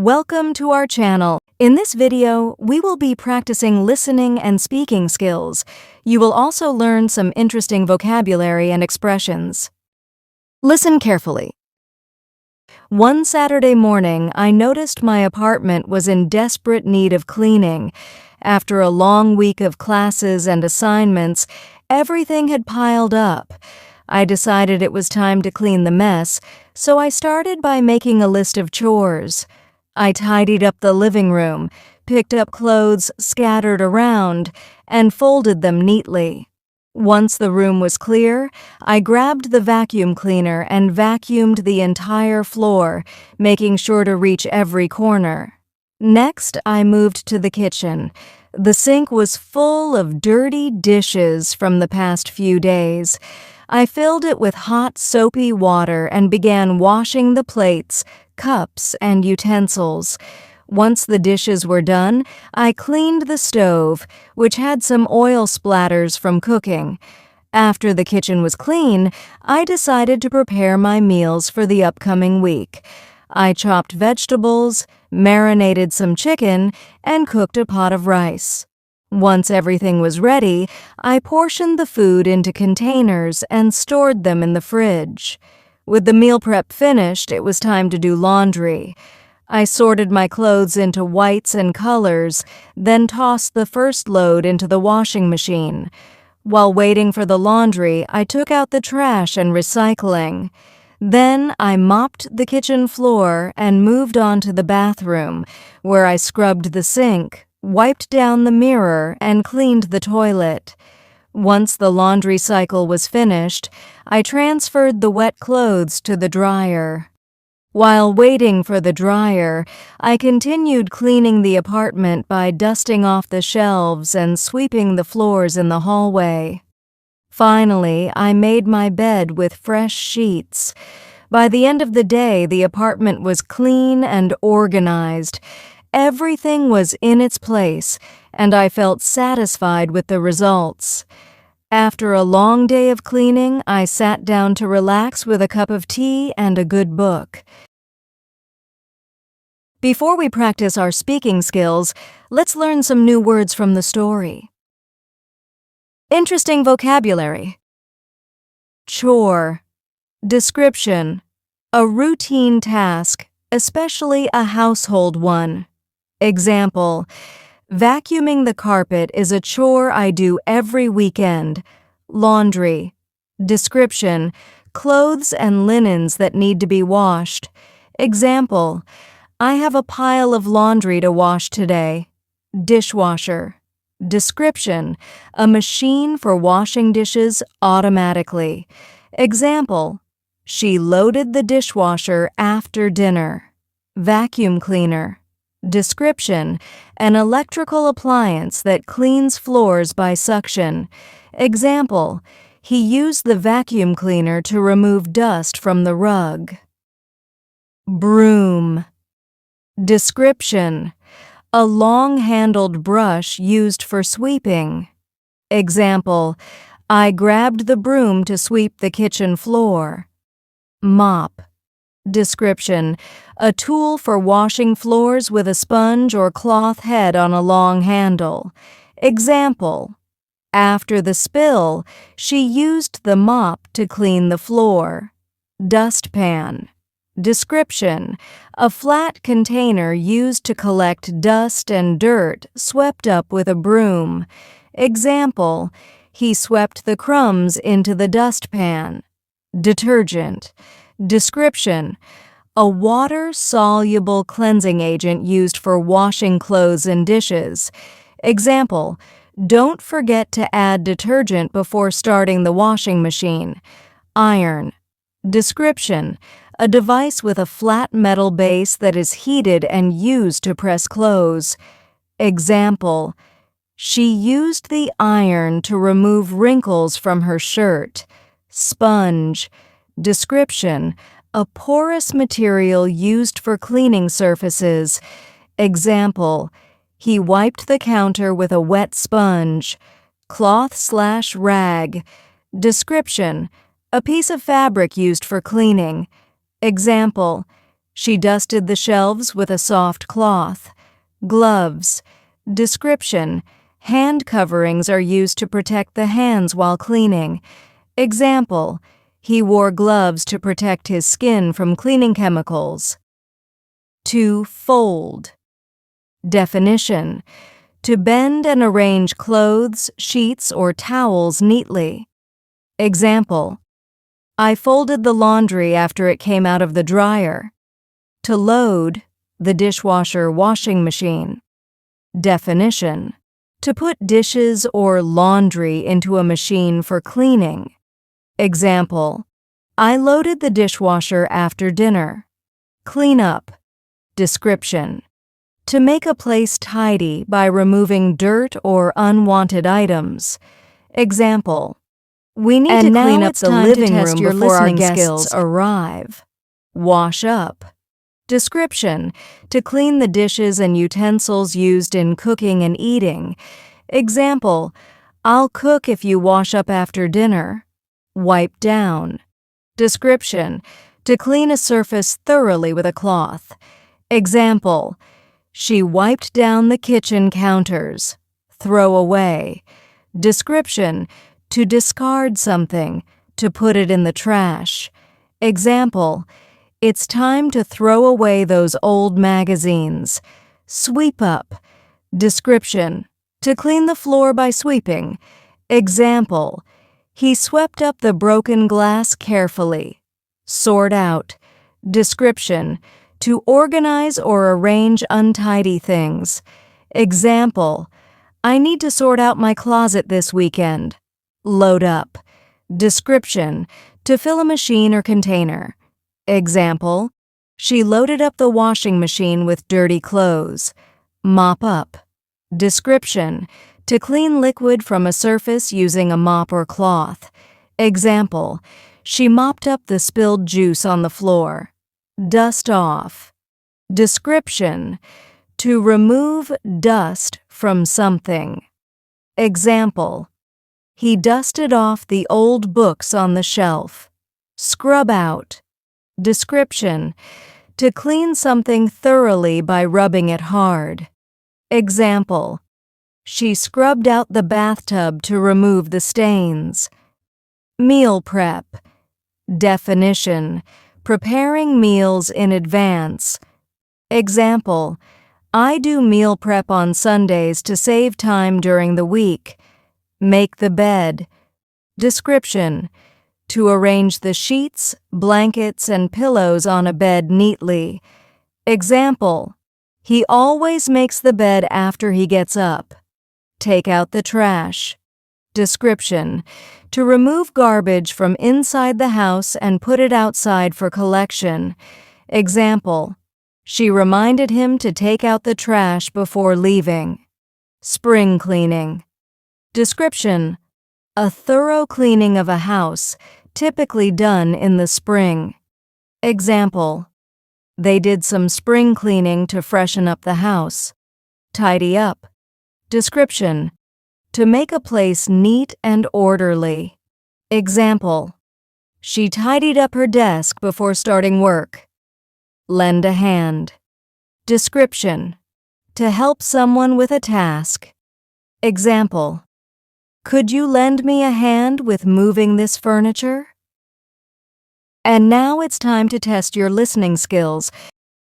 Welcome to our channel. In this video, we will be practicing listening and speaking skills. You will also learn some interesting vocabulary and expressions. Listen carefully. One Saturday morning, I noticed my apartment was in desperate need of cleaning. After a long week of classes and assignments, everything had piled up. I decided it was time to clean the mess, so I started by making a list of chores. I tidied up the living room, picked up clothes scattered around, and folded them neatly. Once the room was clear, I grabbed the vacuum cleaner and vacuumed the entire floor, making sure to reach every corner. Next, I moved to the kitchen. The sink was full of dirty dishes from the past few days. I filled it with hot, soapy water and began washing the plates, cups, and utensils. Once the dishes were done, I cleaned the stove, which had some oil splatters from cooking. After the kitchen was clean, I decided to prepare my meals for the upcoming week. I chopped vegetables, marinated some chicken, and cooked a pot of rice. Once everything was ready, I portioned the food into containers and stored them in the fridge. With the meal prep finished, it was time to do laundry. I sorted my clothes into whites and colors, then tossed the first load into the washing machine. While waiting for the laundry, I took out the trash and recycling. Then I mopped the kitchen floor and moved on to the bathroom, where I scrubbed the sink, wiped down the mirror, and cleaned the toilet. Once the laundry cycle was finished, I transferred the wet clothes to the dryer. While waiting for the dryer, I continued cleaning the apartment by dusting off the shelves and sweeping the floors in the hallway. Finally, I made my bed with fresh sheets. By the end of the day, the apartment was clean and organized. Everything was in its place, and I felt satisfied with the results. After a long day of cleaning, I sat down to relax with a cup of tea and a good book. Before we practice our speaking skills, let's learn some new words from the story. Interesting vocabulary. Chore. Description: a routine task, especially a household one. Example: vacuuming the carpet is a chore I do every weekend. Laundry. Description: clothes and linens that need to be washed. Example: I have a pile of laundry to wash today. Dishwasher. Description: a machine for washing dishes automatically. Example: she loaded the dishwasher after dinner. Vacuum cleaner. Description: an electrical appliance that cleans floors by suction. Example: he used the vacuum cleaner to remove dust from the rug. Broom. Description: a long-handled brush used for sweeping. Example: I grabbed the broom to sweep the kitchen floor. Mop. Description: a tool for washing floors with a sponge or cloth head on a long handle. Example: after the spill, she used the mop to clean the floor. Dustpan. Description: a flat container used to collect dust and dirt swept up with a broom. Example: he swept the crumbs into the dustpan. Detergent. Description: a water-soluble cleansing agent used for washing clothes and dishes. Example: don't forget to add detergent before starting the washing machine. Iron. Description: a device with a flat metal base that is heated and used to press clothes. Example: she used the iron to remove wrinkles from her shirt. Sponge. Description: a porous material used for cleaning surfaces. Example: he wiped the counter with a wet sponge. Cloth/rag. Description: a piece of fabric used for cleaning. Example: She dusted the shelves with a soft cloth. Gloves. Description: hand coverings are used to protect the hands while cleaning. Example: he wore gloves to protect his skin from cleaning chemicals. To fold. Definition: to bend and arrange clothes, sheets, or towels neatly. Example: I folded the laundry after it came out of the dryer. To load, the dishwasher washing machine. Definition: to put dishes or laundry into a machine for cleaning. Example: I loaded the dishwasher after dinner. Clean up. Description: to make a place tidy by removing dirt or unwanted items. Example: we need to clean up the living room before our guests arrive. Wash up. Description: to clean the dishes and utensils used in cooking and eating. Example: I'll cook if you wash up after dinner. Wipe down. Description: to clean a surface thoroughly with a cloth. Example: she wiped down the kitchen counters. Throw away. Description: to discard something, to put it in the trash. Example: it's time to throw away those old magazines. Sweep up. Description: to clean the floor by sweeping. Example: he swept up the broken glass carefully. Sort out. Description: to organize or arrange untidy things. Example: I need to sort out my closet this weekend. Load up. Description: to fill a machine or container. Example: she loaded up the washing machine with dirty clothes. Mop up. Description: to clean liquid from a surface using a mop or cloth. Example: she mopped up the spilled juice on the floor. Dust off. Description: to remove dust from something. Example: he dusted off the old books on the shelf. Scrub out. Description: to clean something thoroughly by rubbing it hard. Example: she scrubbed out the bathtub to remove the stains. Meal prep. Definition: preparing meals in advance. Example: I do meal prep on Sundays to save time during the week. Make the bed. Description: to arrange the sheets, blankets, and pillows on a bed neatly. Example: he always makes the bed after he gets up. Take out the trash. Description: to remove garbage from inside the house and put it outside for collection. Example: she reminded him to take out the trash before leaving. Spring cleaning. Description: a thorough cleaning of a house, typically done in the spring. Example: they did some spring cleaning to freshen up the house. Tidy up. Description: to make a place neat and orderly. Example: she tidied up her desk before starting work. Lend a hand. Description: to help someone with a task. Example: could you lend me a hand with moving this furniture? And now it's time to test your listening skills.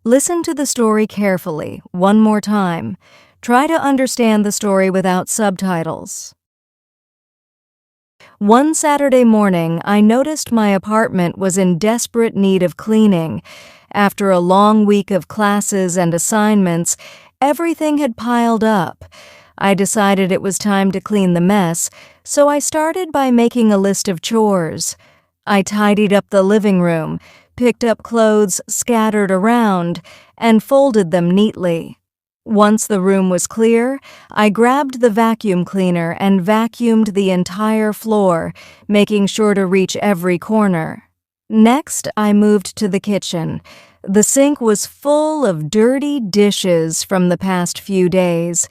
Listen to the story carefully, one more time. Try to understand the story without subtitles. One Saturday morning, I noticed my apartment was in desperate need of cleaning. After a long week of classes and assignments, everything had piled up. I decided it was time to clean the mess, so I started by making a list of chores. I tidied up the living room, picked up clothes scattered around, and folded them neatly. Once the room was clear, I grabbed the vacuum cleaner and vacuumed the entire floor, making sure to reach every corner. Next, I moved to the kitchen. The sink was full of dirty dishes from the past few days.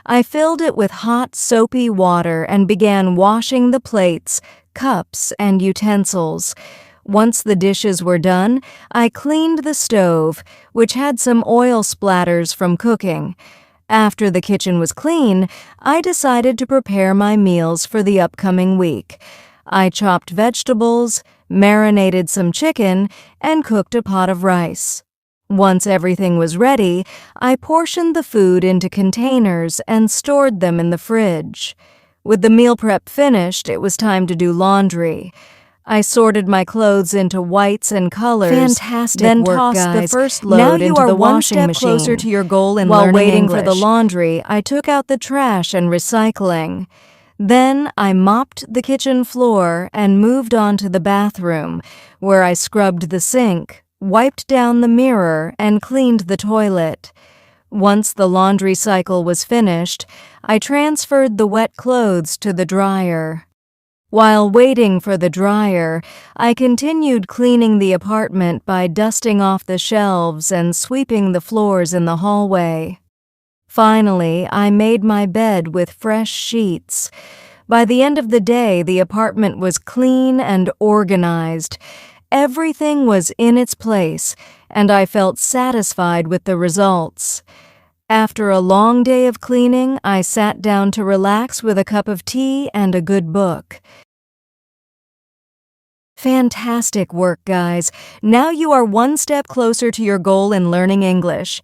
I filled it with hot, soapy water and began washing the plates, cups, and utensils. Once the dishes were done, I cleaned the stove, which had some oil splatters from cooking. After the kitchen was clean, I decided to prepare my meals for the upcoming week. I chopped vegetables, marinated some chicken, and cooked a pot of rice. Once everything was ready, I portioned the food into containers and stored them in the fridge. With the meal prep finished, it was time to do laundry. I sorted my clothes into whites and colors, Fantastic then work, tossed guys. the first Now load you into are the one washing step machine. closer to your goal in While learning waiting for the English. laundry, I took out the trash and recycling. Then I mopped the kitchen floor and moved on to the bathroom, where I scrubbed the sink, wiped down the mirror, and cleaned the toilet. Once the laundry cycle was finished, I transferred the wet clothes to the dryer. While waiting for the dryer, I continued cleaning the apartment by dusting off the shelves and sweeping the floors in the hallway. Finally, I made my bed with fresh sheets. By the end of the day, the apartment was clean and organized. Everything was in its place, and I felt satisfied with the results. After a long day of cleaning, I sat down to relax with a cup of tea and a good book. Fantastic work, guys. Now you are one step closer to your goal in learning English.